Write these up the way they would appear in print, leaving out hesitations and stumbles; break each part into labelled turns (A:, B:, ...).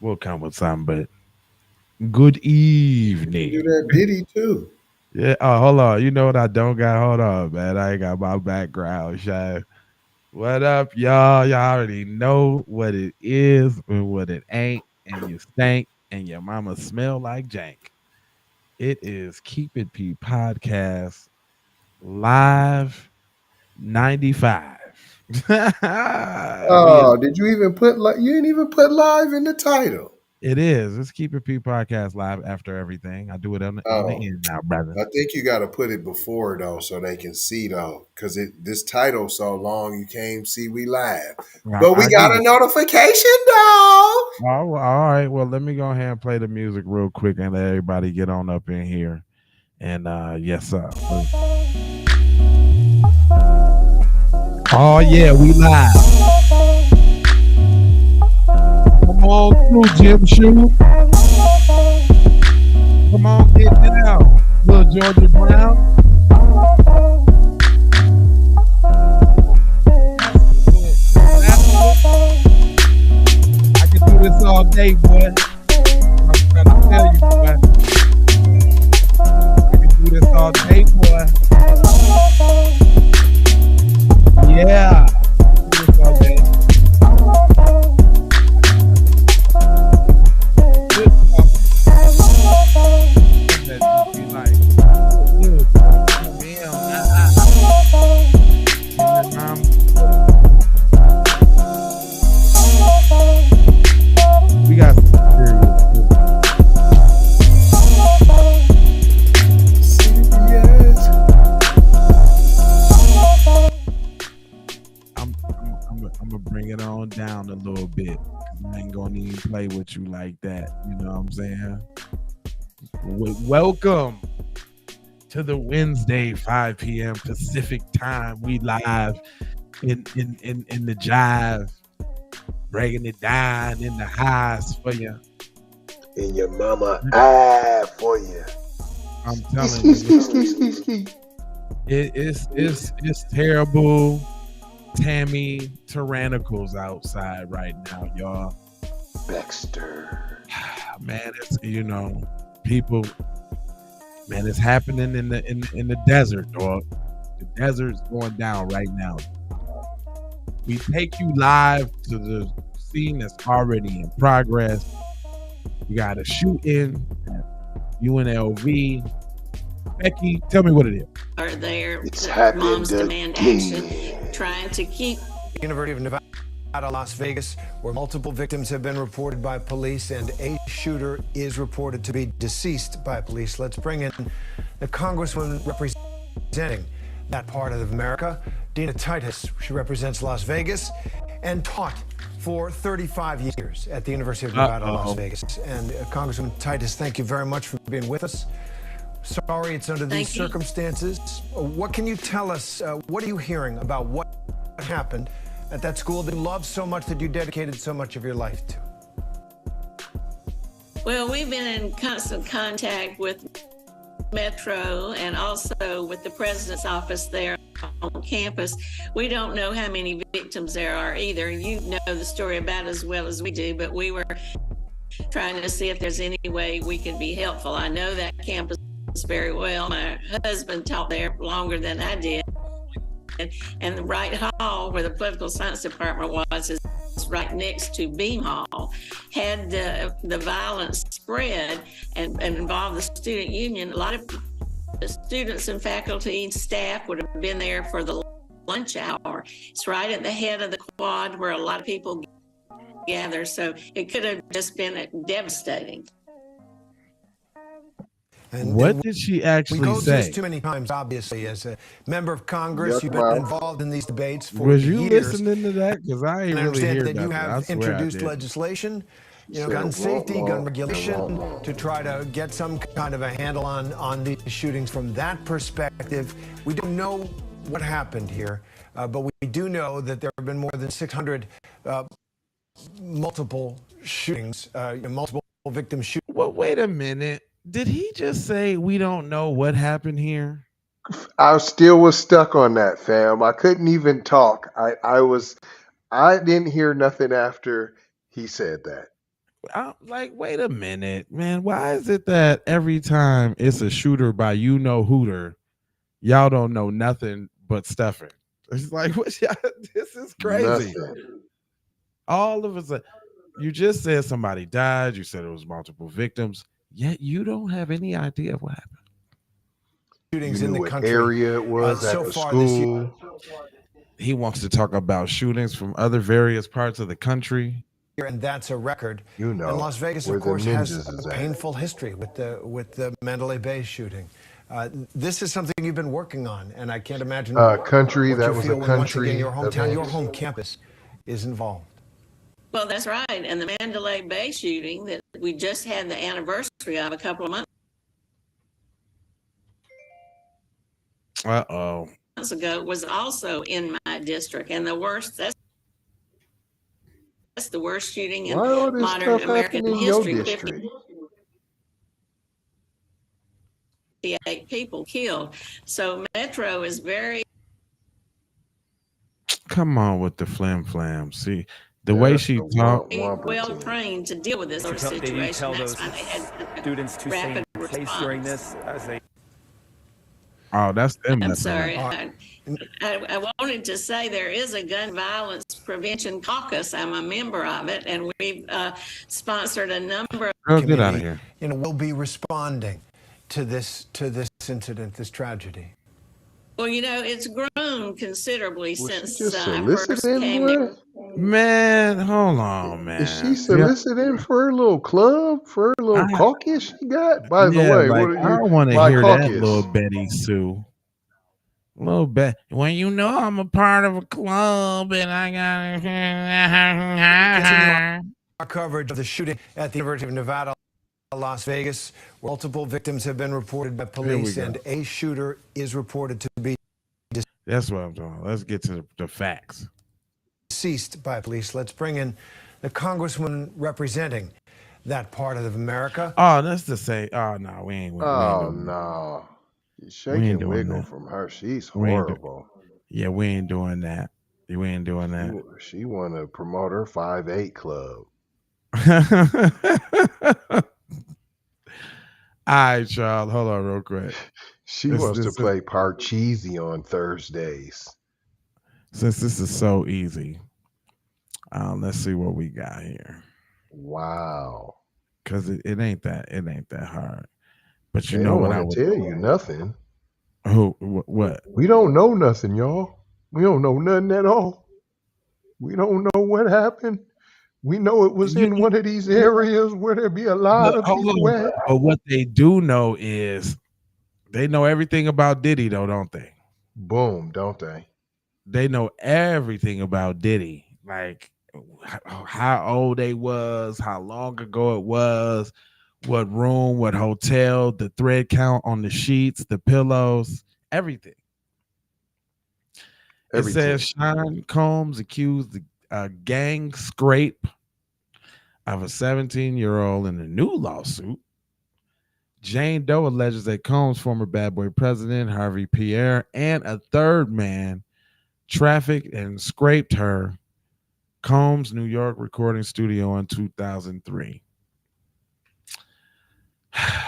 A: We'll come with something, but good
B: You can do
A: evening.
B: that Diddy too.
A: Yeah. Oh, hold on. You know what I don't got? Hold on, man. I ain't got my background shot. What up, y'all? Y'all already know what it is and what it ain't, and you stank, and your mama smell like jank. It is Keep It P podcast live 95. we is
B: Oh, did you even put you didn't even put live in the title?
A: it is. It's Keep It P podcast live after everything. I do it on the
B: Oh,
A: end now, brother.
B: I think you got to put it before though, so they can see though, because this title so long you can't even see we live. But we
A: I get
B: got a
A: it.
B: notification though.
A: Oh, well, all right. Well, let me go ahead and play the music real quick and let everybody get on up in here. And yes, sir. Oh yeah, we live. Come on through, Jim Shoe. Come on, get down. Little Georgia Brown. I can do this all day, boy. I'm trying to tell you, boy. I can do this all day, boy. Yeah. Do this all day. Good stuff. That just be like, dude, damn, we got some serious.
B: CBS.
A: I'm gonna bring it on down a little bit. I ain't gonna even play with you like that. You know what I'm saying? Welcome to the Wednesday 5 p.m. Pacific time. We live in the jive, breaking it down in the highs for you.
B: In your mama eye for you.
A: I'm telling you, it's terrible. Tammy tyrannicals outside right now, y'all.
B: Baxter.
A: Man, it's people. Man, it's happening in the desert, dog. The desert's going down right now. We take you live to the scene that's already in progress. We got a shooting at UNLV. Becky, tell me what it is.
C: Are there
B: It's happened
C: moms demand action,
B: again.
C: trying to keep
D: University of Nevada, Las Vegas, where multiple victims have been reported by police and a shooter is reported to be deceased by police. Let's bring in the Congresswoman representing that part of America, Dina Titus. She represents Las Vegas and taught for 35 years at the University of Nevada, Las Vegas. And Congresswoman Titus, thank you very much for being with us. Sorry it's under these circumstances. What can you tell us? What are you hearing about what happened at that school that you love so much, that you dedicated so much of your life to?
C: Well, we've been in constant contact with Metro and also with the president's office there on campus. We don't know how many victims there are either. You know the story about as well as we do, but we were trying to see if there's any way we could be helpful. I know that campus very well. My husband taught there longer than I did. And the Wright Hall, where the political science department was, is right next to Beam Hall. Had the violence spread and involved the student union, a lot of the students and faculty and staff would have been there for the lunch hour. It's right at the head of the quad where a lot of people gather. So it could have just been devastating.
A: And what did she actually say?
D: We go through this too many times, obviously. As a member of Congress, you've been involved in these debates for years.
A: Was you listening to that? Because I ain't really hear
D: that
A: nothing.
D: you have introduced legislation, gun safety, gun regulation, to try to get some kind of a handle on these shootings from that perspective. We don't know what happened here, but we do know that there have been more than 600 multiple shootings, multiple victim shootings.
A: Well, wait a minute. Did he just say we don't know what happened here?
E: I still was stuck on that, fam. I couldn't even talk. I didn't hear nothing after he said that.
A: I'm like, wait a minute, man. Why is it that every time it's a shooter by Hooter, y'all don't know nothing but stuffing? It's like, what y'all, this is crazy.
E: Nothing.
A: All of a sudden, you just said somebody died. You said it was multiple victims. Yet you don't have any idea of what happened.
D: Shootings
E: You
D: in
E: knew
D: the
E: what
D: country.
E: area it was at
D: so
E: the
D: far this year.
E: school.
A: He wants to talk about shootings from other various parts of the country.
D: And that's a record.
E: You know,
D: and Las Vegas,
E: where
D: of
E: the
D: course, has
E: ninjas is
D: a
E: at.
D: painful history with the Mandalay Bay shooting. This is something you've been working on, and I can't imagine
E: Country,
D: what
E: that
D: you
E: was
D: feel
E: a
D: when once
E: country
D: again your hometown, your
E: event.
D: home campus is involved.
C: Well, that's right. And the Mandalay Bay shooting that we just had the anniversary of a couple of months ago was also in my district. And the worst, that's the worst shooting in
E: Why all this
C: modern
E: stuff
C: American
E: happened in your
C: history.
E: district?
C: 58 people killed. So Metro is very
A: Come on with the flam flam. See, the way she talked.
C: well trained to deal with this sort of situation.
F: Did you tell
C: That's
F: those
C: why they had
F: students to stay
C: rapid
F: in place during this as they?
A: Oh, that's them.
C: I'm sorry. I wanted to say there is a gun violence prevention caucus. I'm a member of it, and we've sponsored a number of.
A: Girl, get out of here.
D: We'll be responding to this incident, this tragedy.
C: Well, it's grown considerably since
E: just
C: I first
E: soliciting
C: came
E: for
C: in.
E: it?
A: Man, hold on, man.
E: Is she soliciting for her little club, for her little caucus she got? By the way,
A: like,
E: what
A: I
E: are you?
A: don't want to
E: My
A: hear
E: caucus.
A: that, little Betty Sue. Little bit. Well, I'm a part of a club, and I got
D: Our coverage of the shooting at the University of Nevada, Las Vegas, where multiple victims have been reported by police, and a shooter is reported to be
A: That's what I'm doing. Let's get to the facts.
D: Deceased by police. Let's bring in the congressman representing that part of America.
A: Oh, that's to say. Oh no, we ain't.
E: No. Shaking wiggle from her. She's horrible.
A: Yeah, we ain't doing that. We ain't doing that.
E: She want to promote her 5'8" club.
A: All right, child. Hold on real quick.
E: She wants to play Parcheesi on Thursdays.
A: Since this is so easy, let's see what we got here.
E: Wow.
A: Because it ain't that hard. But you
E: they
A: know
E: don't
A: what
E: want
A: I would
E: tell you nothing.
A: Who? What?
E: We don't know nothing, y'all. We don't know nothing at all. We don't know what happened. We know it was in one of these areas where there be a lot of people at.
A: But what they do know is they know everything about Diddy, though, don't they?
E: Boom, don't they?
A: They know everything about Diddy, like how old they was, how long ago it was, what room, what hotel, the thread count on the sheets, the pillows, everything. It says Sean Combs accused a gang scrape of a 17-year-old in a new lawsuit. Jane Doe alleges that Combs' former Bad Boy president, Harvey Pierre, and a third man trafficked and scraped her Combs' New York recording studio in 2003.
E: How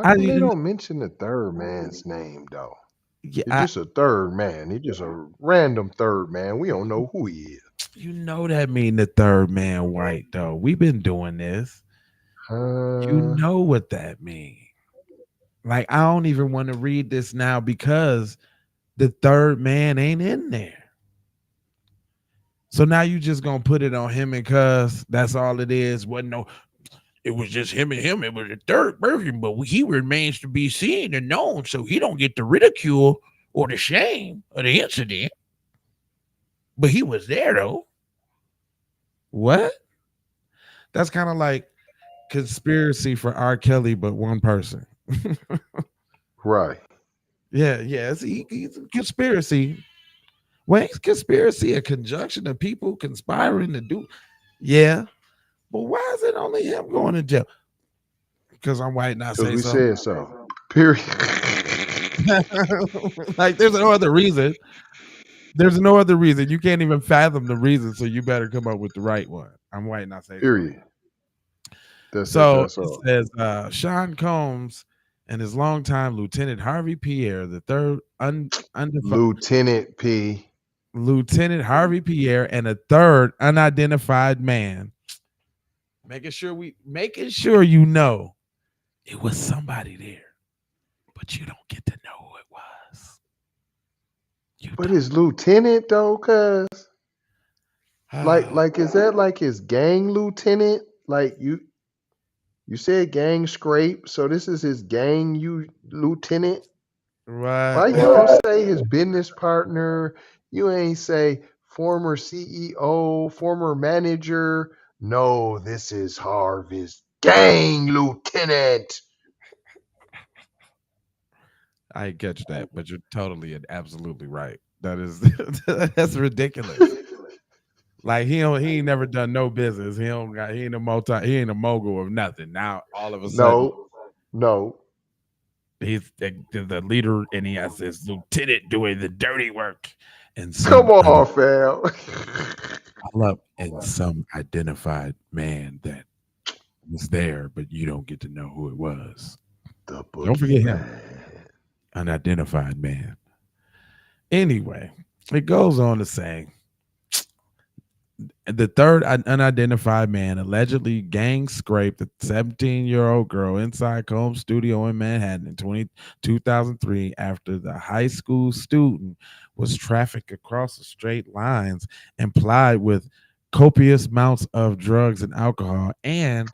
E: come they don't mention the third man's name, though?
A: Yeah,
E: it's just a third man. He's just a random third man. We don't know who he is.
A: You know that mean the third man white, though. We've been doing this. You know what that means. Like, I don't even want to read this now because the third man ain't in there. So now you just gonna put it on him and cuz that's all it is. It was just him and him. It was a third person, but he remains to be seen and known, so he don't get the ridicule or the shame of the incident. But he was there, though. What? That's kind of like conspiracy for R. Kelly, but one person.
E: Right.
A: Yeah. It's a conspiracy. Well, it's conspiracy a conjunction of people conspiring to do. Yeah. But why is it only him going to jail? Because I'm white and I say so.
E: Said so. Period.
A: Like, there's no other reason. There's no other reason. You can't even fathom the reason, so you better come up with the right one. I'm white and I say short.
E: Period. That's
A: So
E: that's
A: it
E: all.
A: says Sean Combs and his longtime Lieutenant Harvey Pierre, the third
E: Lieutenant P.
A: Lieutenant Harvey Pierre, and a third unidentified man. Making sure you know it was somebody there, but you don't get to know who it was.
E: But his lieutenant though, cuz like is that like his gang lieutenant? Like you said gang scrape, so this is his gang lieutenant.
A: Right.
E: Why you don't say his business partner? You ain't say former CEO, former manager. No, this is Harvey's gang lieutenant.
A: I catch that, but you're totally and absolutely right. That is that's ridiculous. Like he ain't never done no business. He ain't a mogul of nothing. Now all of a sudden
E: No.
A: he's the leader and he has his lieutenant doing the dirty work. And
E: Come on, fam.
A: and some identified man that was there, but you don't get to know who it was. Don't forget him. Unidentified man. Anyway, it goes on to say the third unidentified man allegedly gang scraped a 17-year-old girl inside Combs' studio in Manhattan in 2003 after the high school student was trafficked across the straight lines and plied with copious amounts of drugs and alcohol and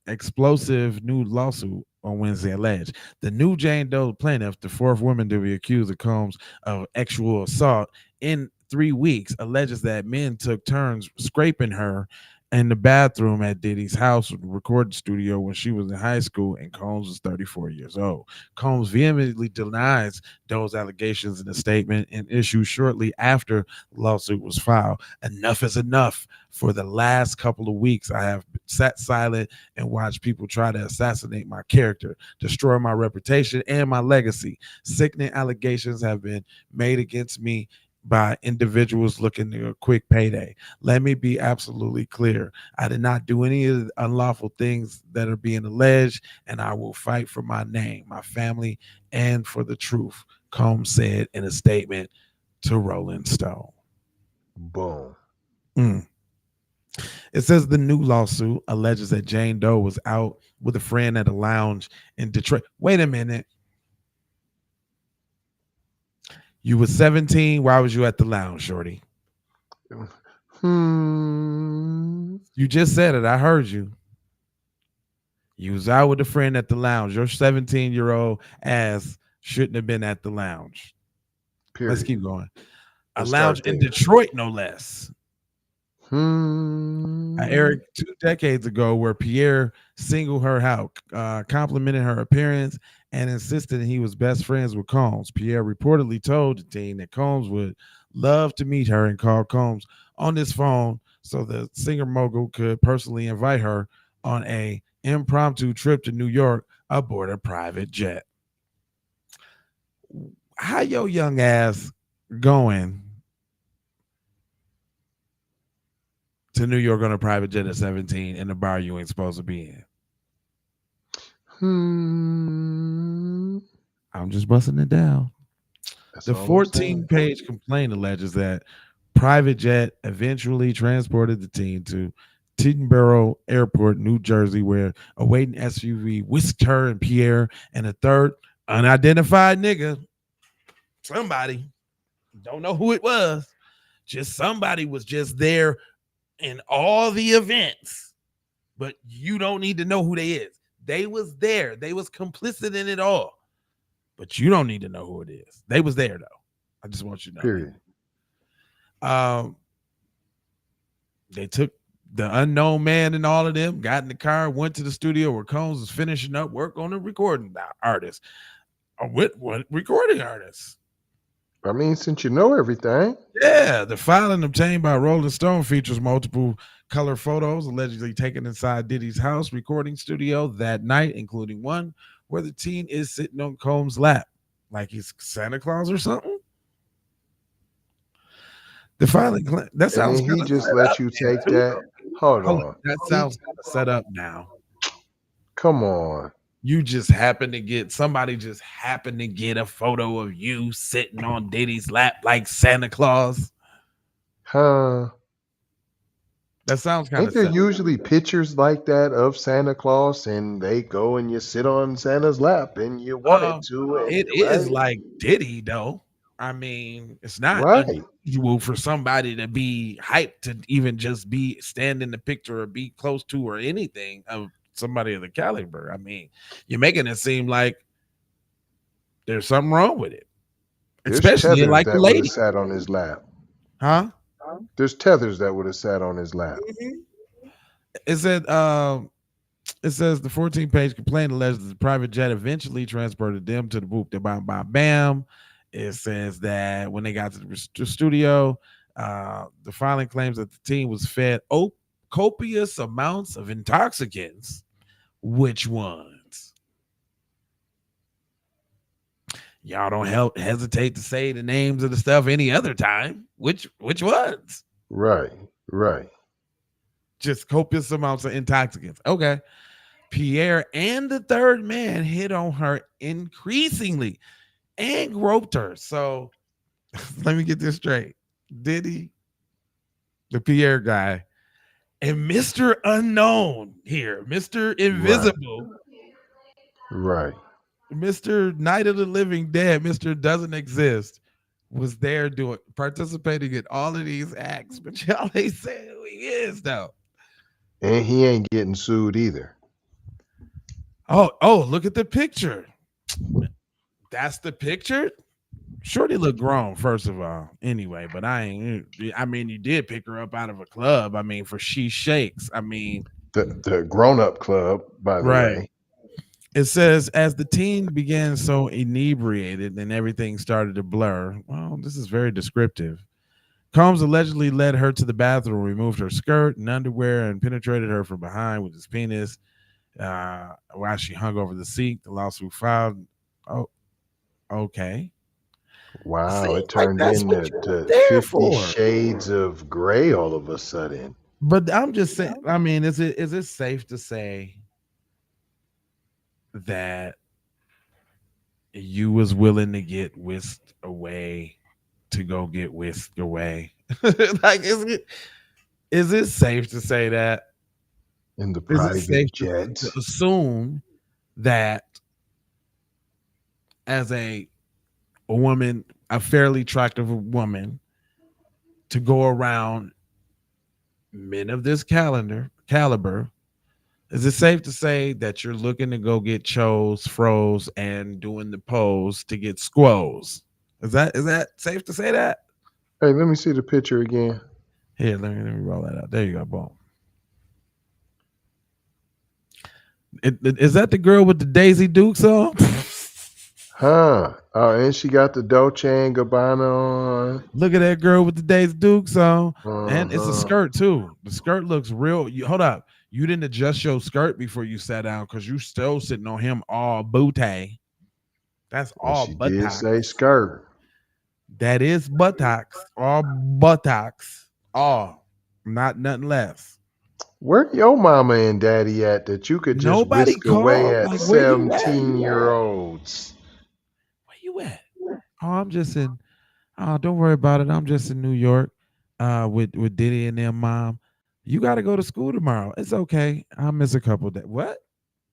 A: explosive new lawsuit on Wednesday alleged. The new Jane Doe plaintiff, the fourth woman to be accused of Combs of sexual assault in 3 weeks, alleges that men took turns scraping her in the bathroom at Diddy's house recording studio when she was in high school and Combs was 34 years old. Combs vehemently denies those allegations in a statement and issued shortly after the lawsuit was filed. Enough is enough. For the last couple of weeks, I have sat silent and watched people try to assassinate my character, destroy my reputation and my legacy. Sickening allegations have been made against me by individuals looking to a quick payday. Let me be absolutely clear. I did not do any of the unlawful things that are being alleged, and I will fight for my name, my family, and for the truth, Combs said in a statement to Rolling Stone.
E: Boom.
A: It says the new lawsuit alleges that Jane Doe was out with a friend at a lounge in Detroit. Wait a minute. You were 17. Why was you at the lounge, shorty? You just said it. I heard you. You was out with a friend at the lounge. Your 17-year-old ass shouldn't have been at the lounge. Period. Let's keep going. A lounge in Detroit, no less. Eric, 2 decades ago, where Pierre singled her out, complimented her appearance, and insisted he was best friends with Combs. Pierre reportedly told the teen that Combs would love to meet her and called Combs on his phone so the singer mogul could personally invite her on a impromptu trip to New York aboard a private jet. How your young ass going to New York on a private jet at 17 in a bar you ain't supposed to be in? I'm just busting it down. The 14-page complaint alleges that private jet eventually transported the teen to Teterboro Airport, New Jersey, where a waiting SUV whisked her and Pierre and a third unidentified nigga. Somebody, don't know who it was, just somebody was just there in all the events, but you don't need to know who they is. They was there. They was complicit in it all, but you don't need to know who it is. They was there, though. I just want you to know.
E: Period.
A: They took the unknown man and all of them, got in the car, went to the studio where Combs was finishing up work on a recording artist. What recording artist?
E: I mean, since you know everything.
A: Yeah, the filing obtained by Rolling Stone features multiple color photos allegedly taken inside Diddy's house recording studio that night, including one where the teen is sitting on Combs' lap like he's Santa Claus or something. The filing claim. That
E: And
A: sounds
E: then
A: kind
E: he
A: of
E: just
A: set
E: let
A: up
E: you
A: then,
E: take
A: too.
E: that. Hold
A: Hold on.
E: on.
A: That sounds kind of set up now.
E: Come on.
A: You just happen to get somebody just happened to get a photo of you sitting on Diddy's lap like Santa Claus.
E: Huh?
A: That sounds kind
E: Ain't
A: of
E: there
A: set up.
E: usually pictures like that of Santa Claus and they go and you sit on Santa's lap and you wanted to, and
A: It
E: right?
A: is like Diddy though. I mean, it's not
E: Right.
A: unusual for somebody to be hyped to even just be stand in the picture or be close to or anything of somebody of the caliber. I mean, you're making it seem like there's something wrong with it,
E: There's
A: especially in
E: tethers
A: like the
E: that would have
A: lady,
E: sat on his lap.
A: huh?
E: There's tethers that would have sat on his lap.
A: It said, it says the 14-page complaint alleges the private jet eventually transported them to the boop, the bam, bam, bam. It says that when they got to the studio, the filing claims that the team was fed copious amounts of intoxicants. Which ones? Y'all don't hesitate to say the names of the stuff any other time. Which ones?
E: Right. Right.
A: Just copious amounts of intoxicants. Okay. Pierre and the third man hit on her increasingly and groped her. So let me get this straight. Diddy, the Pierre guy, and Mr. Unknown here, Mr. Invisible,
E: Right.
A: Mr. Night of the Living Dead, Mr. Doesn't Exist, was there participating in all of these acts. But y'all ain't saying who he is, though.
E: And he ain't getting sued either.
A: Oh, look at the picture. That's the picture? Shorty looked grown, first of all. Anyway, but I mean, you did pick her up out of a club. I mean, for She Shakes. I mean,
E: The grown up club, by the
A: right.
E: way.
A: It says, as the teen began so inebriated and everything started to blur. Well, this is very descriptive. Combs allegedly led her to the bathroom, removed her skirt and underwear, and penetrated her from behind with his penis while she hung over the seat. The lawsuit filed. Oh, okay.
E: Wow,
A: Seems
E: it turned
A: like
E: into 50
A: for.
E: Shades of Gray all of a sudden.
A: But I'm just saying, I mean, is it safe to say that you was willing to get whisked away to go get whisked away? Like, is it safe to say that?
E: In the
A: Is it
E: private
A: safe
E: jets.
A: to assume that as a woman, a fairly attractive woman, to go around men of this caliber, is it safe to say that you're looking to go get froze, and doing the pose to get squoze? Is that safe to say that?
E: Hey, let me see the picture again.
A: Here, let me roll that out. There you go. Boom. Is that the girl with the Daisy Dukes on?
E: Huh. Oh, and she got the Dolce and Gabbana on.
A: Look at that girl with the Daisy Dukes on.
E: Uh-huh.
A: And it's a skirt too. The skirt looks real. Hold up. You didn't adjust your skirt before you sat down because you still sitting on him all booty. That's all
E: She
A: buttocks.
E: did say skirt.
A: That is buttocks. All buttocks. All. Not nothing less.
E: Where your mama and daddy at that you could just
A: Nobody
E: whisk away
A: called.
E: at
A: Like, where you at?
E: 17-year-olds?
A: Where you at? Oh, I'm just in. Oh, don't worry about it. I'm just in New York with Diddy and their mom. You got to go to school tomorrow. It's okay. I'll miss a couple days. What?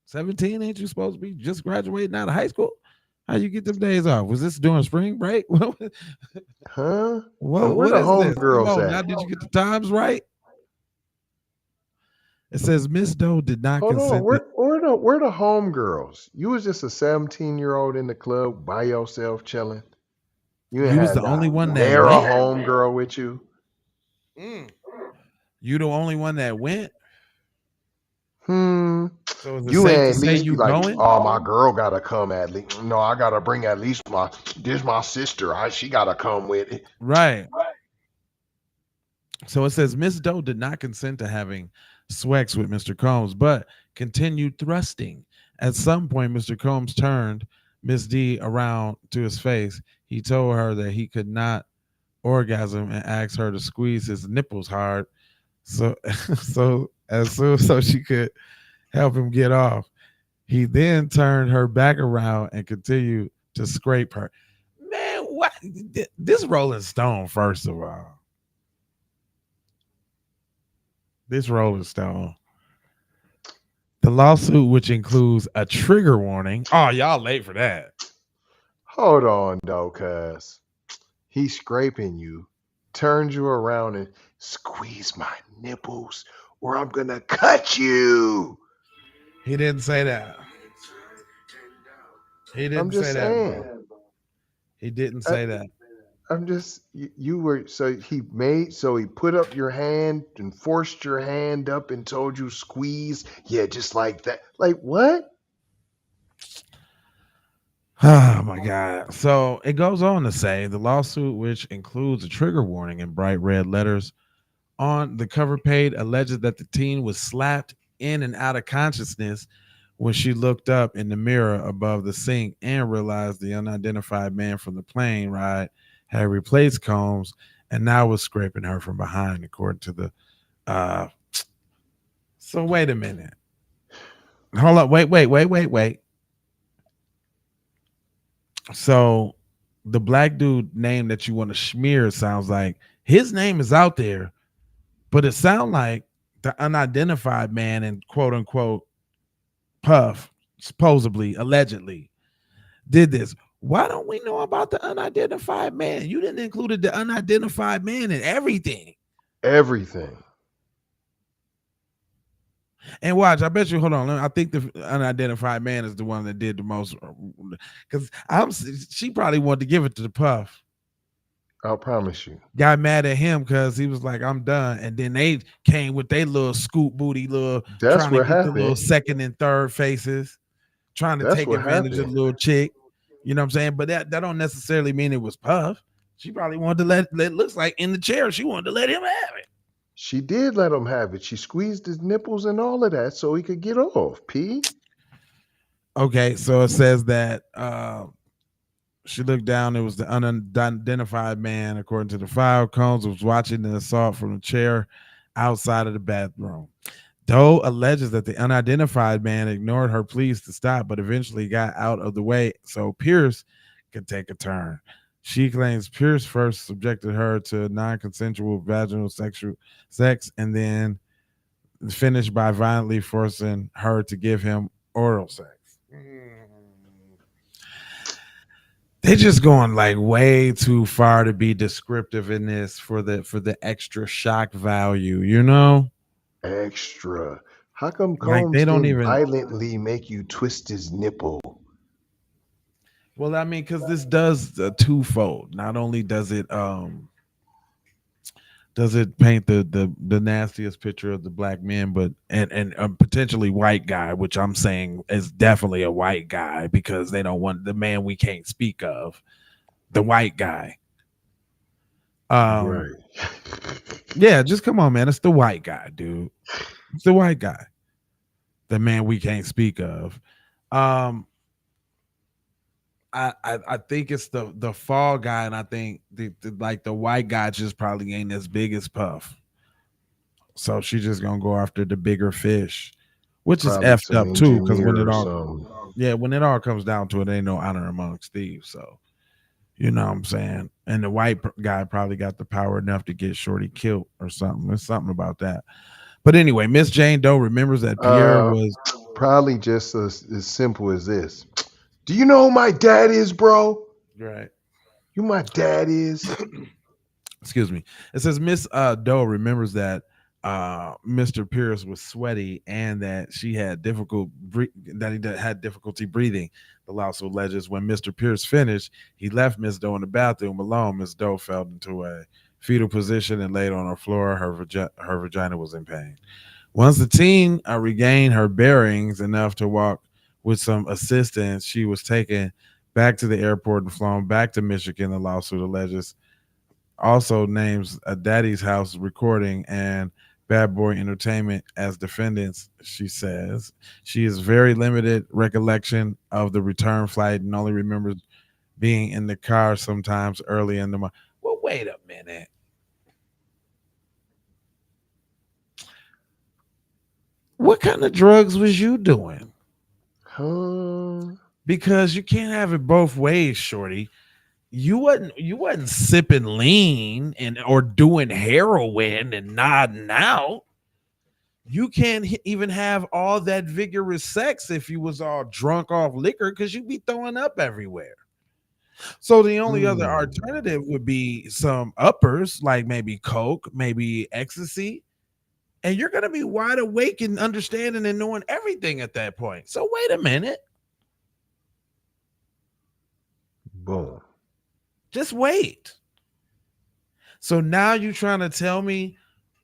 A: 17? Ain't you supposed to be just graduating out of high school? How you get them days off? Was this during spring break?
E: Huh?
A: What
E: the
A: is
E: home
A: this?
E: girls
A: Come on,
E: at?
A: now did you get the times right? It says Miss Doe did not
E: Hold on.
A: consent.
E: Where the home girls? You was just a 17-year-old in the club by yourself chilling. You
A: You was the only one that
E: There a
A: went.
E: home girl with you.
A: You the only one that went.
E: So
A: is it
E: you
A: safe to
E: at
A: say
E: least
A: you
E: be like,
A: going?
E: oh, my girl gotta come at least. No, I gotta bring at least my sister. She gotta come with it.
A: Right. So it says Miss Doe did not consent to having sex with Mr. Combs, but continued thrusting. At some point, Mr. Combs turned Miss D around to his face. He told her that he could not orgasm and asked her to squeeze his nipples hard, so so she could help him get off. He then turned her back around and continued to scrape her. Man, what? This Rolling Stone, first of all. This Rolling Stone. The lawsuit, which includes a trigger warning. Oh, y'all late for that.
E: Hold on, though, cuz. He's scraping you, turns you around and squeeze my nipples or I'm going to cut you.
A: He didn't say that. He didn't
E: I'm just
A: say
E: saying.
A: that, bro. He didn't say that.
E: I'm just, you were, so he put up your hand and forced your hand up and told you squeeze. Yeah, just like that. Like what?
A: Oh my God. So it goes on to say the lawsuit, which includes a trigger warning in bright red letters on the cover page, alleges that the teen was slapped in and out of consciousness when she looked up in the mirror above the sink and realized the unidentified man from the plane ride had replaced Combs and now was scraping her from behind, according to the so wait a minute. Hold up, wait. So the black dude name that you want to smear sounds like his name is out there, but it sounds like the unidentified man and quote unquote Puff supposedly, allegedly did this. Why don't we know about the unidentified man? You didn't include the unidentified man in everything.
E: Everything.
A: And watch, I bet you. Hold on, I think the unidentified man is the one that did the most. Because she probably wanted to give it to the Puff.
E: I'll promise you.
A: Got mad at him because he was like, "I'm done," and then they came with their little scoop booty,
E: That's
A: trying to
E: what
A: get
E: happened.
A: the little second and third faces, trying to take advantage of the little chick. You know what I'm saying? But that don't necessarily mean it was Puff. She probably wanted to let looks like in the chair. She wanted to let him have it.
E: She did let him have it. She squeezed his nipples and all of that so he could get off. P.
A: Okay, so it says that she looked down. It was the unidentified man, according to the file. Combs was watching the assault from the chair outside of the bathroom. Doe alleges that the unidentified man ignored her pleas to stop, but eventually got out of the way so Pierce could take a turn. She claims Pierce first subjected her to non-consensual vaginal sex and then finished by violently forcing her to give him oral sex. They're just going like way too far to be descriptive in this for the extra shock value, you know?
E: Extra. How come Combs
A: Like they don't
E: didn't
A: even
E: violently make you twist his nipple?
A: Well, I mean, because this does twofold. Not only does it paint the nastiest picture of the black men, but and a potentially white guy, which I'm saying is definitely a white guy because they don't want the man we can't speak of, the white guy.
E: Right.
A: Yeah, just come on, man. It's the white guy, dude. It's the white guy. The man we can't speak of. I think it's the fall guy, and I think the white guy just probably ain't as big as Puff. So she's just gonna go after the bigger fish, which probably is effed up too. Because when it all comes down to it, ain't no honor amongst thieves. So you know what I'm saying. And the white guy probably got the power enough to get Shorty killed or something. There's something about that. But anyway, Miss Jane Doe remembers that Pierre was
E: probably just as simple as this. Do you know who my dad is, bro?
A: Right.
E: You my dad is.
A: Excuse me. It says Miss Doe remembers that Mr. Pierce was sweaty and that he had difficulty breathing. The lawsuit alleges when Mr. Pierce finished, he left Miss Doe in the bathroom alone. Miss Doe fell into a fetal position and laid on the floor. Her vagina was in pain. Once the teen regained her bearings enough to walk with some assistance, she was taken back to the airport and flown back to Michigan. The lawsuit alleges also names a Daddy's House recording and Bad Boy Entertainment as defendants. She says she has very limited recollection of the return flight and only remembers being in the car sometimes early in the month. Well, wait a minute. What kind of drugs was you doing?
E: Huh?
A: Because you can't have it both ways, shorty. You wasn't sipping lean and or doing heroin and nodding out. You can't even have all that vigorous sex if you was all drunk off liquor because you'd be throwing up everywhere. So the only other alternative would be some uppers, like maybe coke, maybe ecstasy, and you're gonna be wide awake and understanding and knowing everything at that point. So wait a minute,
E: Boom.
A: just wait. So now you trying to tell me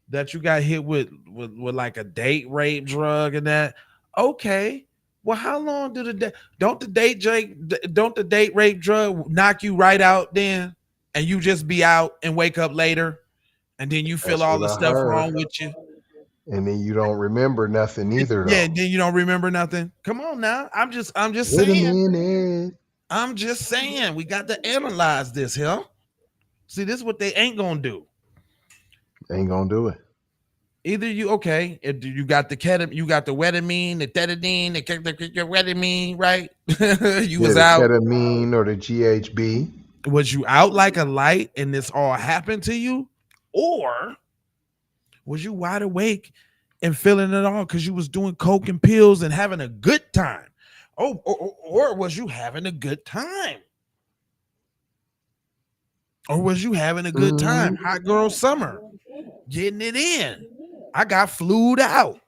A: that you got hit with like a date rape drug and that? Okay, well, how long do don't the date rape drug knock you right out then, and you just be out and wake up later, and then you feel
E: That's
A: all
E: what
A: the
E: I
A: stuff
E: heard.
A: wrong with you?
E: And then you don't remember nothing either,
A: Yeah,
E: though.
A: then you don't remember nothing. Come on now, I'm just
E: Wait a
A: saying.
E: minute.
A: I'm just saying we got to analyze this here. See, this is what they ain't gonna do.
E: Ain't gonna do it.
A: Either you you got the ketamine, you got the wetamine, the tetadine, the wetamine, right? You was
E: the
A: out.
E: ketamine or the GHB.
A: Was you out like a light and this all happened to you? Or was you wide awake and feeling it all because you was doing coke and pills and having a good time? Oh, or was you having a good time? Or was you having a good time? Hot girl summer, getting it in. I got flued out.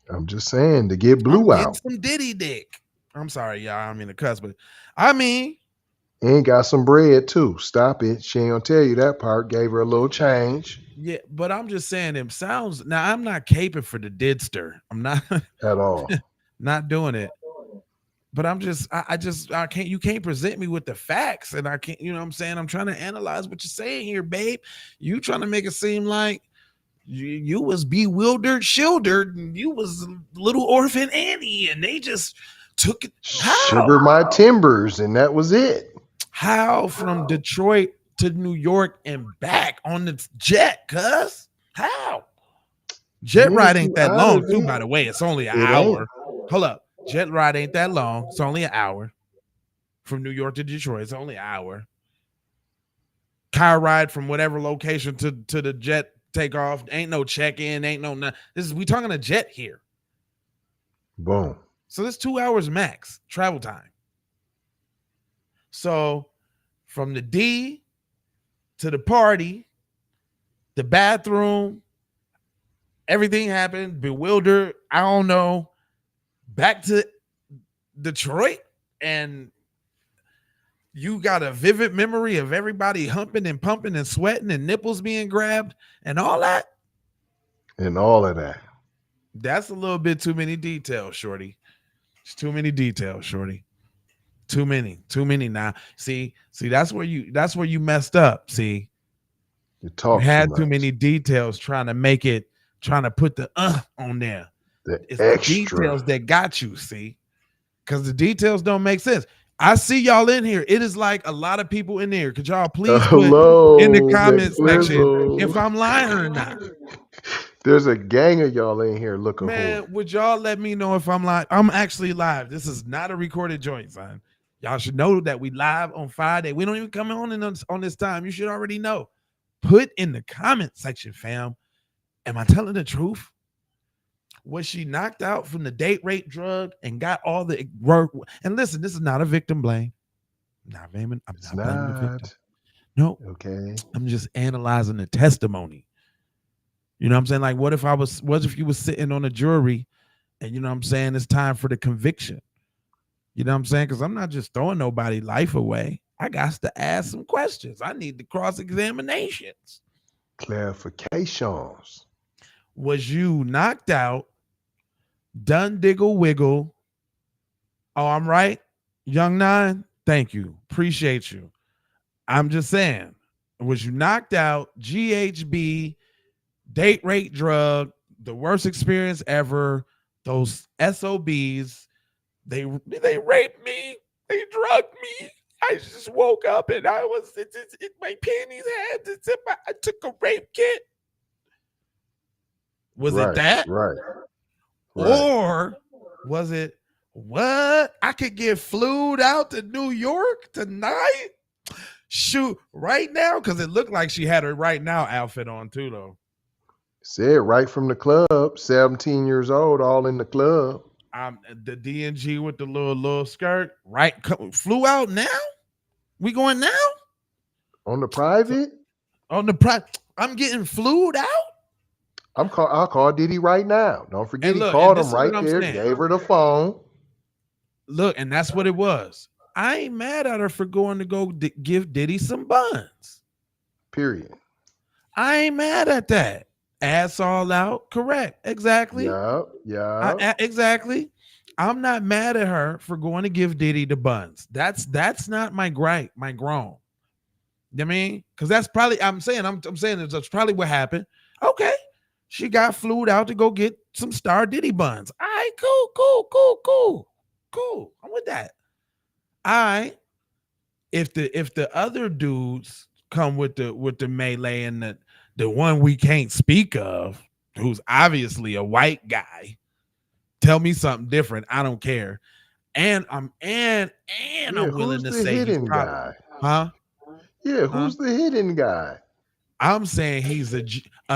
E: I'm just saying to get blue
A: I'm getting
E: out.
A: some diddy dick. I'm sorry, y'all. I mean to cuss, but I mean,
E: And got some bread too. Stop it. She ain't gonna tell you that part. Gave her a little change.
A: yeah. But I'm just saying, it sounds. Now I'm not caping for the didster. I'm not
E: At all.
A: not doing it. But I'm just, I can't. You can't present me with the facts, and I can't. You know what I'm saying? I'm trying to analyze what you're saying here, babe. You trying to make it seem like you was bewildered, shildered, and you was little orphan Annie, and they just took it.
E: Shiver my timbers, and that was it.
A: How from Detroit to New York and back on the jet, cuz? How? Jet ride ain't that long, too, by the way. It's only an hour. Hold up. Jet ride ain't that long. It's only an hour. From New York to Detroit, it's only an hour. Car ride from whatever location to the jet takeoff. Ain't no check-in, ain't no nothing. We talking a jet here.
E: Boom.
A: So this 2 hours max travel time. So from the D to the party, the bathroom, everything happened, bewildered, I don't know, back to Detroit, and you got a vivid memory of everybody humping and pumping and sweating and nipples being grabbed and all that.
E: And all of that.
A: That's a little bit too many details, shorty. It's too many details, shorty. Too many now. See, that's where you messed up. See, you had too many details trying to put the on there. It's the details that got you, see, because the details don't make sense. I see y'all in here. It is like a lot of people in there. Could y'all please put in the comment section if I'm lying or not?
E: There's a gang of y'all in here looking.
A: Man, would y'all let me know if I'm lying? I'm actually live. This is not a recorded joint, son. Y'all should know that we live on Friday. We don't even come on this time. You should already know. Put in the comment section, fam. Am I telling the truth? Was she knocked out from the date rape drug and got all the work? And listen, this is not a victim blame. I'm not blaming the victim. No.
E: Okay.
A: I'm just analyzing the testimony. You know what I'm saying? Like, what if you was sitting on a jury and you know what I'm saying, it's time for the conviction. You know what I'm saying? Because I'm not just throwing nobody's life away. I got to ask some questions. I need the cross-examinations.
E: Clarifications.
A: Was you knocked out, done diggle wiggle? Oh, I'm right. Young Nine, thank you. Appreciate you. I'm just saying, was you knocked out, GHB, date rape drug, the worst experience ever, those SOBs, they raped me, they drugged me, I just woke up and my panties I took a rape kit. Was it that?
E: Right.
A: Or was it what? I could get flued out to New York tonight? Shoot, right now, because it looked like she had her right now outfit on too, though.
E: Said right from the club, 17 years old, all in the club.
A: The DNG with the little skirt, right? Flew out now? We going now?
E: On the private?
A: On the private. I'm getting flued out?
E: I'll call Diddy right now. Don't forget
A: Look,
E: he called
A: and
E: him
A: this is
E: right
A: what I'm
E: there,
A: saying.
E: gave her the phone.
A: Look, and that's what it was. I ain't mad at her for going to go give Diddy some buns.
E: Period.
A: I ain't mad at that. Ass all out. Correct. Exactly.
E: Yeah.
A: Exactly. I'm not mad at her for going to give Diddy the buns. That's not my gripe, my groan. You know what I mean? Because that's probably, I'm saying that's probably what happened. Okay. She got flued out to go get some Star Diddy buns. All right, cool. I'm with that. All right. If the other dudes come with the melee and the one we can't speak of, who's obviously a white guy, tell me something different. I don't care. And I'm willing to say
E: hidden guy.
A: Huh?
E: Yeah, who's the hidden guy?
A: I'm saying he's a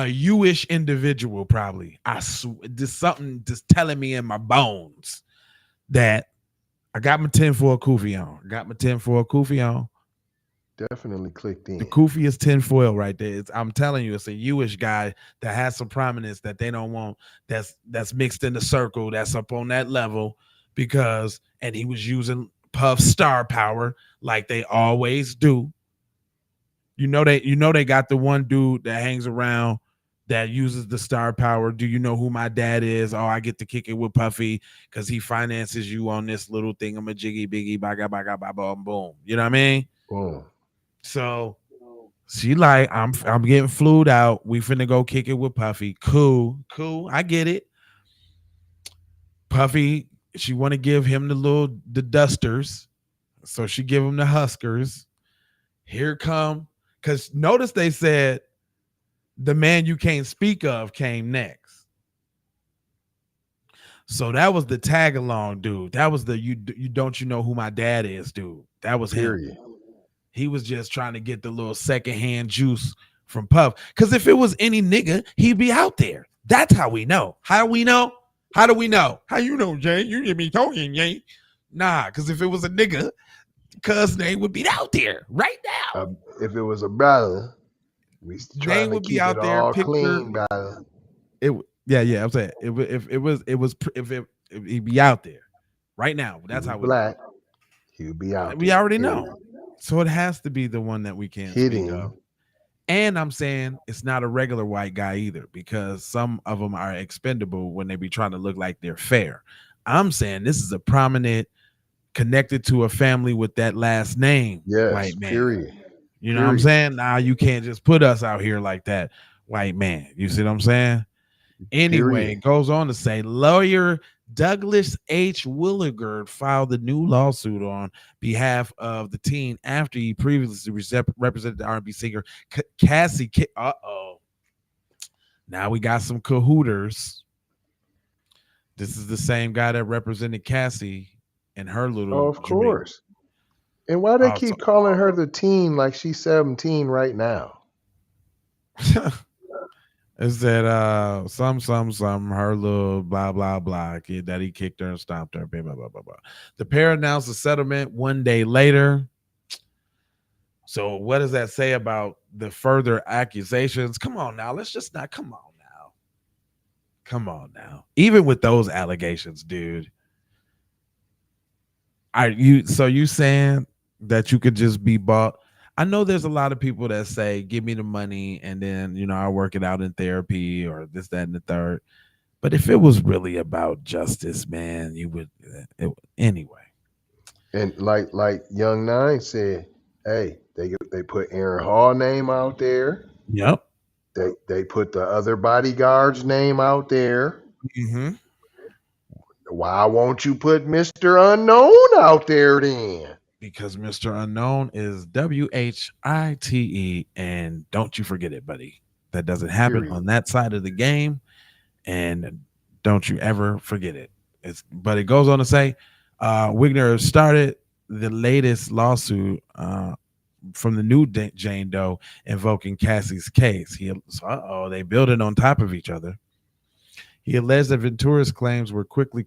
A: Jewish individual, probably. I swear, there's something just telling me in my bones that I got my tinfoil kufi on.
E: Definitely clicked in.
A: The kufi is tinfoil right there. I'm telling you, it's a Jewish guy that has some prominence that they don't want. That's mixed in the circle. That's up on that level and he was using Puff star power like they always do. You know they got the one dude that hangs around that uses the star power. Do you know who my dad is? Oh, I get to kick it with Puffy because he finances you on this little thing. I'm a jiggy biggie baga baga ba boom boom. You know what I mean?
E: Boom.
A: So she like, I'm getting flued out. We finna go kick it with Puffy. Cool. I get it. Puffy, she want to give him the dusters, so she give him the Huskers. Here come. Because notice they said the man you can't speak of came next. So that was the tag along dude. That was the you don't you know who my dad is dude. That was him. He was just trying to get the little secondhand juice from Puff. Because if it was any nigga, he'd be out there. That's how we know. How do we know? How you know, Jay? You hear me talking, Jay? Nah, because if it was a nigga, cuz name would be out there right now.
E: If it was a brother, we trying to keep it all clean, brother.
A: I'm saying if he'd be out there right now. That's how
E: black. He'd be out.
A: We already know. So it has to be the one that we can't speak of. And I'm saying it's not a regular white guy either, because some of them are expendable when they be trying to look like they're fair. I'm saying this is a prominent, connected to a family with that last name, white man.
E: Period.
A: You know what I'm saying? Nah, you can't just put us out here like that, white man. You see what I'm saying? Anyway, it goes on to say lawyer Douglas H. Willigard filed a new lawsuit on behalf of the teen after he previously represented the R&B singer Cassie. Now we got some cahooters. This is the same guy that represented Cassie and her little.
E: Oh, of course. And why they keep calling her the teen like she's 17 right now?
A: Is that some her little blah blah blah kid that he kicked her and stomped her, blah blah blah blah. The pair announced a settlement one day later. So what does that say about the further accusations? Come on now, let's just not come on now. Even with those allegations, dude. You saying that you could just be bought? I know there's a lot of people that say, give me the money and then, I'll work it out in therapy or this, that, and the third. But if it was really about justice, man, you would anyway.
E: And like Young Nine said, hey, they put Aaron Hall name out there.
A: Yep.
E: They put the other bodyguard's name out there.
A: Mm-hmm.
E: Why won't you put Mr. Unknown out there then?
A: because Mr. Unknown is WHITE, and don't you forget it, buddy. That doesn't happen
E: Period.
A: on that side of the game, and don't you ever forget it. But it goes on to say, Wigner started the latest lawsuit from the new Jane Doe invoking Cassie's case. They build it on top of each other. He alleged that Ventura's claims were quickly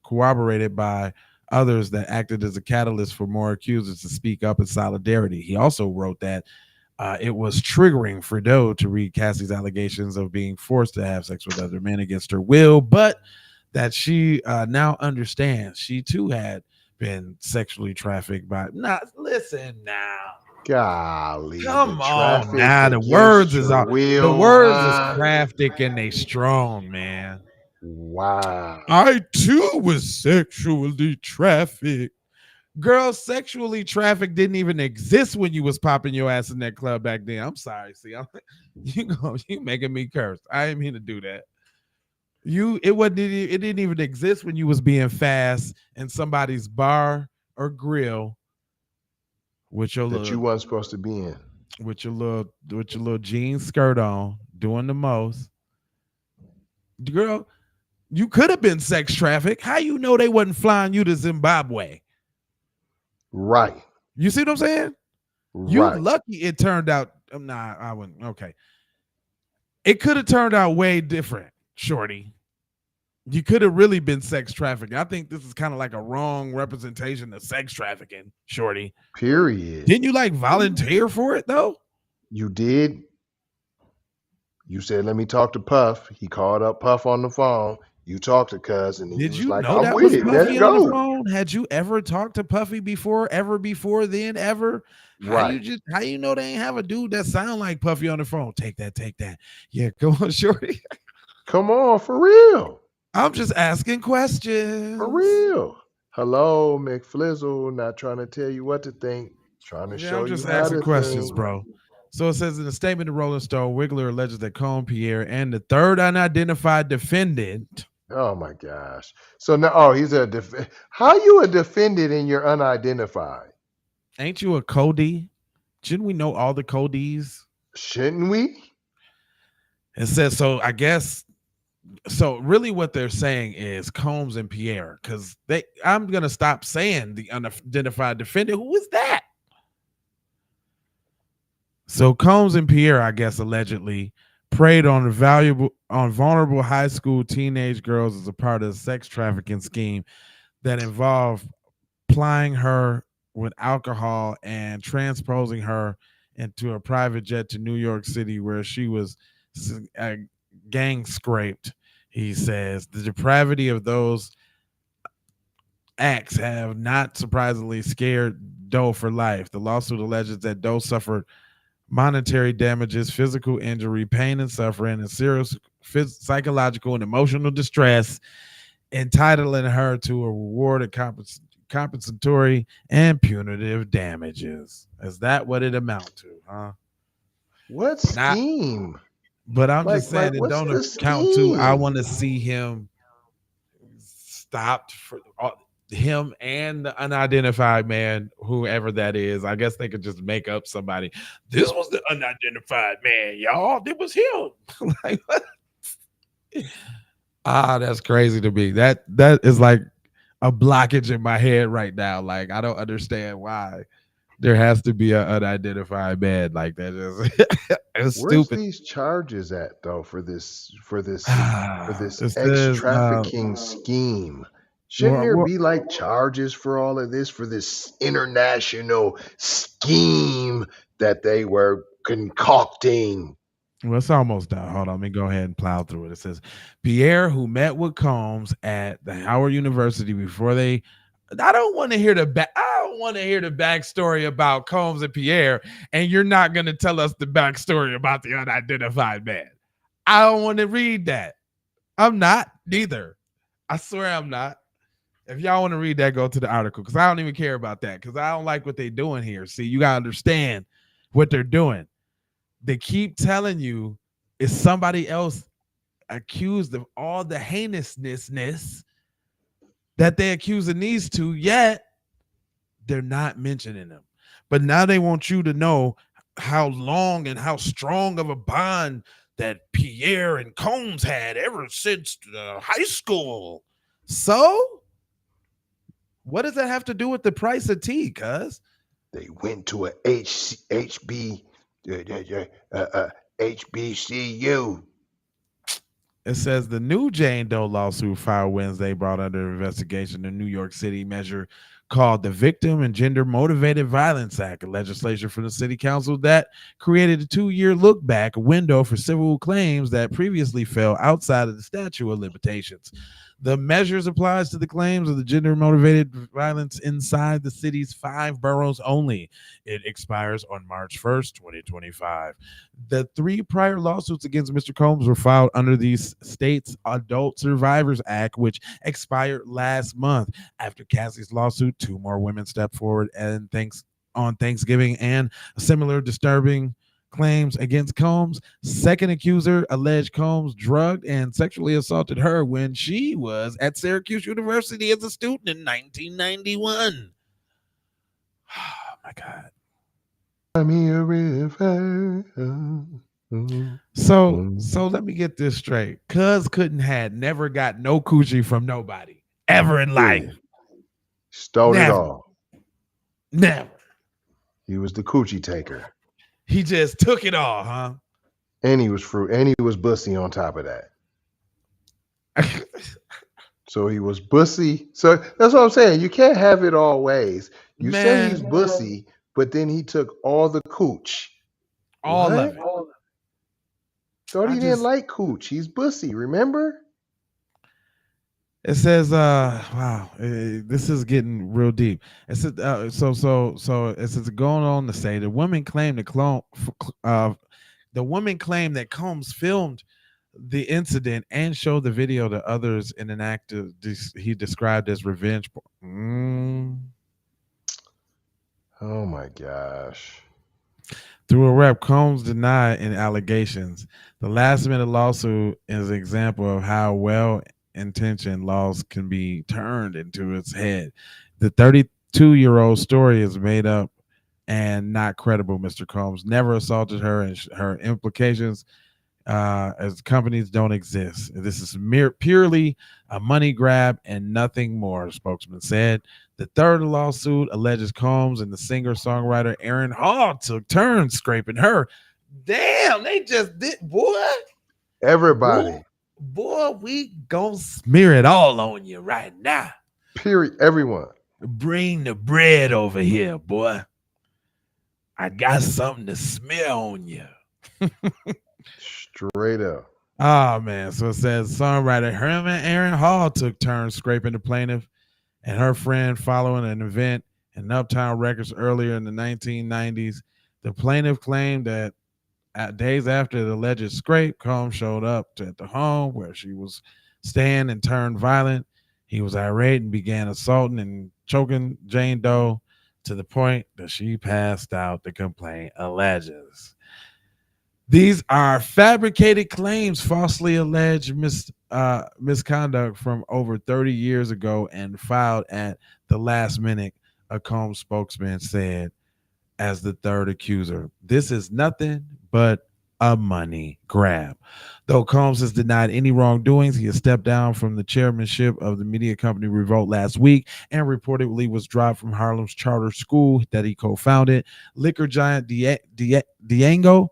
A: corroborated by others that acted as a catalyst for more accusers to speak up in solidarity. He also wrote that it was triggering for Doe to read Cassie's allegations of being forced to have sex with other men against her will, but that she now understands she too had been sexually trafficked by. Listen now.
E: Golly,
A: Come
E: the
A: on
E: traffic
A: now. The
E: against
A: words is
E: your
A: all, the
E: will,
A: words is
E: huh?
A: crafty and they strong, man.
E: Wow.
A: I too was sexually trafficked. Girl, sexually trafficked didn't even exist when you was popping your ass in that club back then. I'm sorry. See, you making me curse. I didn't mean to do that. It didn't even exist when you was being fast in somebody's bar or grill with your
E: That you wasn't supposed to be in.
A: with your little jean skirt on, doing the most. Girl, you could have been sex trafficked. How you know they wasn't flying you to Zimbabwe?
E: Right.
A: You see what I'm saying? You
E: Right.
A: lucky it turned out. Nah, I wouldn't. Okay. It could have turned out way different, shorty. You could have really been sex trafficking. I think this is kind of like a wrong representation of sex trafficking, shorty.
E: Period.
A: Didn't you like volunteer for it though?
E: You did. You said, let me talk to Puff. He called up Puff on the phone. You talked to Cuz, and he
A: Did
E: was
A: you
E: like,
A: know
E: I'm
A: that
E: with
A: was
E: it. Let's
A: Puffy on the
E: go.
A: phone? Had you ever talked to Puffy before? Ever before then? Ever?
E: Right.
A: How you know they ain't have a dude that sound like Puffy on the phone? Take that. Yeah, go on, shorty.
E: Come on, for real.
A: I'm just asking questions.
E: For real. Hello, McFlizzle. Not trying to tell you what to think. Trying to show
A: I'm just
E: you how
A: asking
E: to
A: questions,
E: think.
A: bro. So it says in a statement to Rolling Stone, Wiggler alleges that Combe, Pierre, and the third unidentified defendant.
E: Oh my gosh. So now, he's how you a defendant and you're unidentified?
A: Ain't you a Cody? Shouldn't we know all the Codys?
E: Shouldn't we?
A: It says so. I guess so. Really, what they're saying is Combs and Pierre, because I'm gonna stop saying the unidentified defendant. Who is that? So Combs and Pierre, I guess, allegedly preyed on vulnerable high school teenage girls as a part of a sex trafficking scheme that involved plying her with alcohol and transposing her into a private jet to New York City, where she was gang scraped. He says the depravity of those acts have not surprisingly scared Doe for life. The lawsuit alleges that Doe suffered monetary damages, physical injury, pain and suffering, and serious psychological and emotional distress, entitling her to a reward of compensatory and punitive damages. Is that what it amount to, huh?
E: What scheme?
A: But I'm just saying it don't account to. I want to see him stopped for him and the unidentified man, whoever that is. I guess they could just make up somebody. This was the unidentified man, y'all. It was him. Like, what? That's crazy to me. That is like a blockage in my head right now. Like, I don't understand why there has to be an unidentified man like that. It's
E: Where's
A: stupid.
E: these charges at though for this
A: It
E: ex trafficking scheme? Shouldn't there be like charges for all of this, for this international scheme that they were concocting?
A: Well, it's almost done. Hold on, let me go ahead and plow through it. It says Pierre, who met with Combs at the Howard University before they. I don't want to hear the backstory about Combs and Pierre, and you're not going to tell us the backstory about the unidentified man. I don't want to read that. I'm not neither. I swear I'm not. If y'all want to read that, go to the article, because I don't even care about that, because I don't like what they're doing here. See, you got to understand what they're doing. They keep telling you it's somebody else accused of all the heinousness that they're accusing these two, yet They're not mentioning them. But now they want you to know how long and how strong of a bond that Pierre and Combs had ever since high school. So, what does that have to do with the price of tea, cuz?
E: They went to a HBCU.
A: It says the new Jane Doe lawsuit filed Wednesday brought under investigation the New York City measure called the Victim and Gender Motivated Violence Act, a legislation from the city council that created a 2-year look back window for civil claims that previously fell outside of the statute of limitations. The measures applies to the claims of the gender motivated violence inside the city's 5 boroughs only. It expires on March 1st, 2025. The 3 prior lawsuits against Mr. Combs were filed under the state's Adult Survivors Act, which expired last month. After Cassie's lawsuit, 2 more women stepped forward on Thanksgiving, and similar disturbing claims against Combs. Second accuser alleged Combs drugged and sexually assaulted her when she was at Syracuse University as a student in 1991. Oh my God.
E: I'm here river.
A: So let me get this straight. Cuz never got no coochie from nobody ever in life.
E: Stole
A: Never.
E: it all.
A: Never.
E: He was the coochie taker.
A: He just took it all, huh?
E: And he was fruit, and he was bussy on top of that. So he was bussy. So that's what I'm saying. You can't have it all ways. You say he's bussy, but then he took all the cooch.
A: All of it.
E: Thought he didn't like cooch. He's bussy, remember?
A: It says, wow, this is getting real deep. It says, so it says going on to say the woman claimed that Combs filmed the incident and showed the video to others in an act he described as revenge.
E: Oh my gosh.
A: Through a rep, Combs denied any allegations. The last minute lawsuit is an example of how well-intentioned laws can be turned into its head. The 32-year-old story is made up and not credible. Mr. Combs never assaulted her, and her implications as companies don't exist. This is purely a money grab and nothing more, a spokesman said. The third lawsuit alleges Combs and the singer-songwriter Aaron Hall took turns scraping her. Damn, they just did, boy.
E: Everybody.
A: Boy, we gonna smear it all on you right now.
E: Period. Everyone.
A: Bring the bread over here, boy. I got something to smear on you.
E: Straight up.
A: Oh, man. So it says songwriter Herman Aaron Hall took turns scraping the plaintiff and her friend following an event in Uptown Records earlier in the 1990s. The plaintiff claimed that days after the alleged scrape, Combs showed up at the home where she was staying and turned violent. He was irate and began assaulting and choking Jane Doe to the point that she passed out, the complaint alleges. These are fabricated claims, falsely alleged misconduct from over 30 years ago and filed at the last minute, a Combs spokesman said as the third accuser. This is nothing but a money grab. Though Combs has denied any wrongdoings, he has stepped down from the chairmanship of the media company Revolt last week and reportedly was dropped from Harlem's charter school that he co-founded. Liquor giant Diango,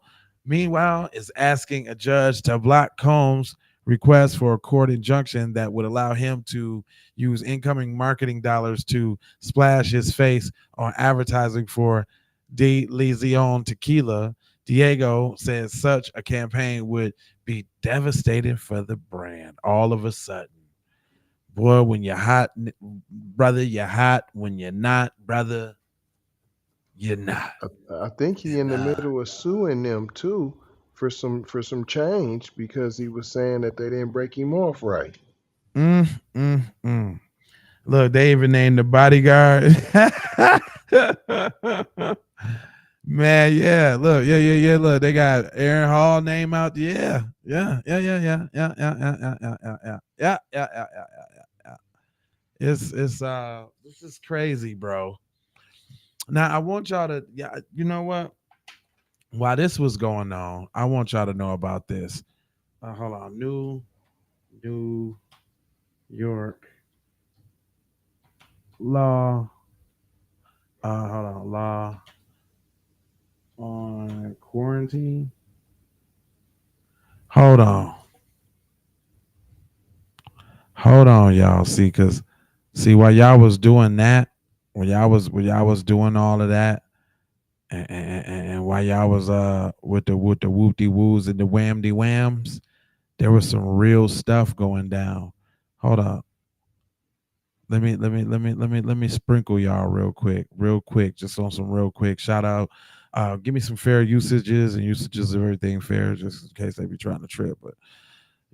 A: meanwhile, is asking a judge to block Combs' request for a court injunction that would allow him to use incoming marketing dollars to splash his face on advertising for De Leon tequila. Diego says such a campaign would be devastating for the brand. All of a sudden, boy, when you're hot, brother, you're hot. When you're not, brother, you're not.
E: I think he in the middle of suing them too for some change because he was saying that they didn't break him off right.
A: Look, they even named the bodyguard. Man, yeah. Look, yeah. Look, they got Aaron Hall name out. Yeah. It's this is crazy, bro. Now I want y'all to, yeah, you know what? While this was going on, I want y'all to know about this. Hold on, New York law. Hold on, law on quarantine. Hold on, hold on, y'all. See, cause see while y'all was doing that, when y'all was doing all of that, and while y'all was with the whoop de woos and the wham de whams, there was some real stuff going down. Hold up. Let me sprinkle y'all real quick, just on some real quick shout out. Give me some fair usages of everything fair, just in case they be trying to trip. But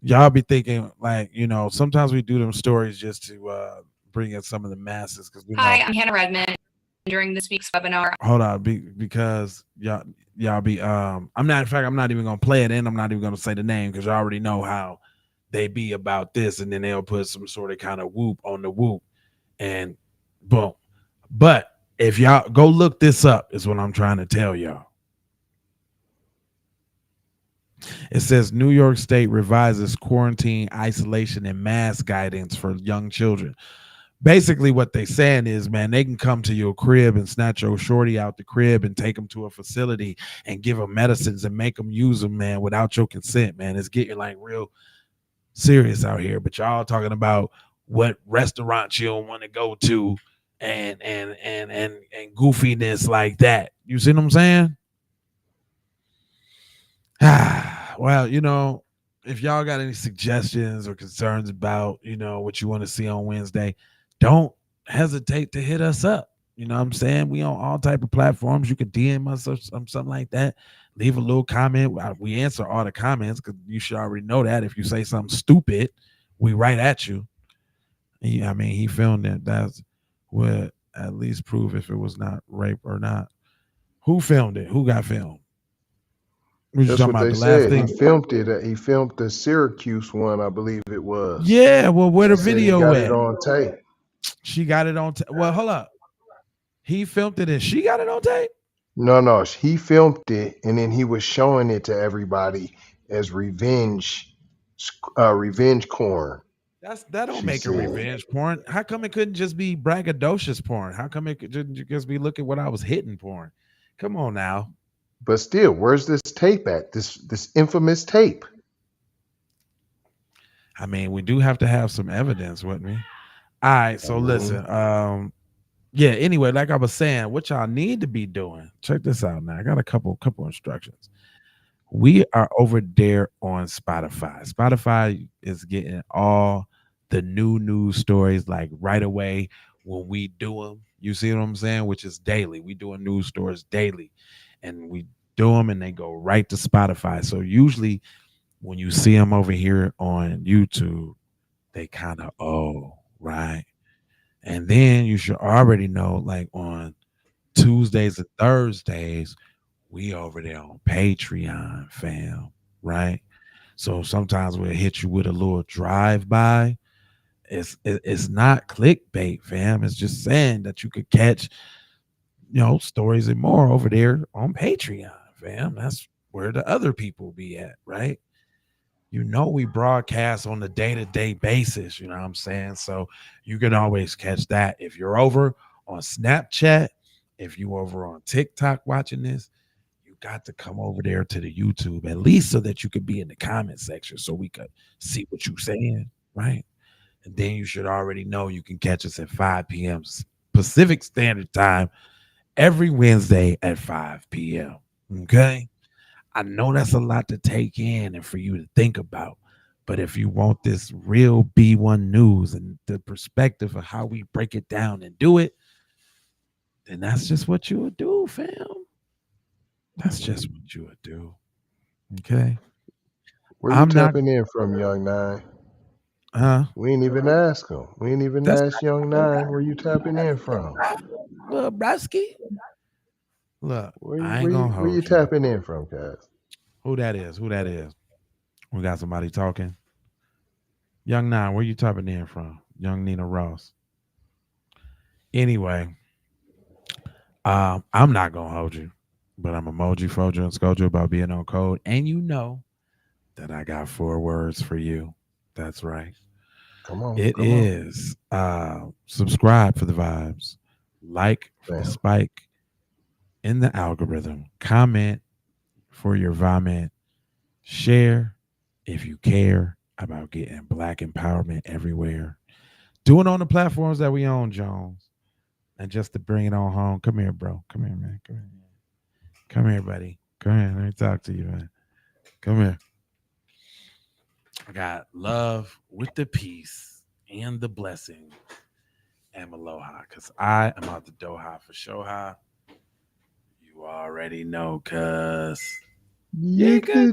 A: y'all be thinking like, sometimes we do them stories just to bring in some of the masses because we know.
G: Hi, I'm Hannah Redmond. During this week's webinar,
A: Hold on, because y'all be I'm not, in fact, I'm not even gonna play it in. I'm not even gonna say the name because you already know how they be about this, and then they'll put some sort of kind of whoop on the whoop, and boom. But if y'all go look this up, is what I'm trying to tell y'all. It says New York State revises quarantine, isolation, and mask guidance for young children. Basically, what they saying is, man, they can come to your crib and snatch your shorty out the crib and take them to a facility and give them medicines and make them use them, man, without your consent, man. It's getting like real serious out here. But y'all talking about what restaurants you don't want to go to and goofiness like that. You see what I'm saying? Well, if y'all got any suggestions or concerns about, what you want to see on Wednesday, don't hesitate to hit us up. You know what I'm saying? We on all type of platforms. You can DM us or something like that. Leave a little comment. We answer all the comments because you should already know that. If you say something stupid, we right at you. He filmed it. That's what at least prove if it was not rape or not. Who filmed it? Who got filmed?
E: That's what they said. He filmed it. He filmed the Syracuse one, I believe it was.
A: Yeah, well, where the video
E: got
A: at?
E: it on tape.
A: She got it on tape. Well, hold up. He filmed it and she got it on tape?
E: No, he filmed it and then he was showing it to everybody as revenge corn.
A: That don't make it revenge porn. How come it couldn't just be braggadocious porn? How come it could just be look at what I was hitting porn? Come on now.
E: But still, where's this tape at? This infamous tape.
A: We do have to have some evidence, wouldn't we? All right, so listen. Yeah, anyway, like I was saying, what y'all need to be doing. Check this out now. I got a couple instructions. We are over there on Spotify. Spotify is getting all the new news stories like right away when we do them. You see what I'm saying? Which is daily. We doing news stories daily, and we do them, and they go right to Spotify. So usually, when you see them over here on YouTube, they kind of right, and then you should already know like on Tuesdays and Thursdays we over there on Patreon, fam, right? So sometimes we'll hit you with a little drive-by. It's not clickbait, fam. It's just saying that you could catch, stories and more over there on Patreon, fam. That's where the other people be at, right? We broadcast on a day-to-day basis, you know what I'm saying? So you can always catch that. If you're over on Snapchat, if you over on TikTok watching this, got to come over there to the YouTube at least so that you could be in the comment section so we could see what you're saying, right? And then you should already know you can catch us at 5 p.m. Pacific Standard Time every Wednesday at 5 p.m. Okay? I know that's a lot to take in and for you to think about, but if you want this real B1 news and the perspective of how we break it down and do it, then that's just what you would do, fam. That's just what you would do. Okay.
E: Where you tapping in from, Young Nine? We ain't even ask him. We ain't even ask Young Nine where you tapping in from.
A: Look, Brasky. Look,
E: where you tapping in from, guys?
A: Who that is? We got somebody talking. Young Nine, where you tapping in from? Young Nina Ross. Anyway, I'm not gonna hold you, but I'm emoji, Fojo, and Scojo about being on code. And you know that I got 4 words for you. That's right.
E: Come on.
A: It
E: come on.
A: is subscribe for the vibes, like for the
E: Bam.
A: spike in the algorithm, comment for your vomit, share if you care about getting Black empowerment everywhere. Do it on the platforms that we own, Jones. And just to bring it on home, come here, bro. Come here, man. Come here. Come here, buddy. Come here. Let me talk to you, man. Come here. I got love with the peace and the blessing and aloha, because I am out the Doha for Shoha. You already know, cuz.
E: You could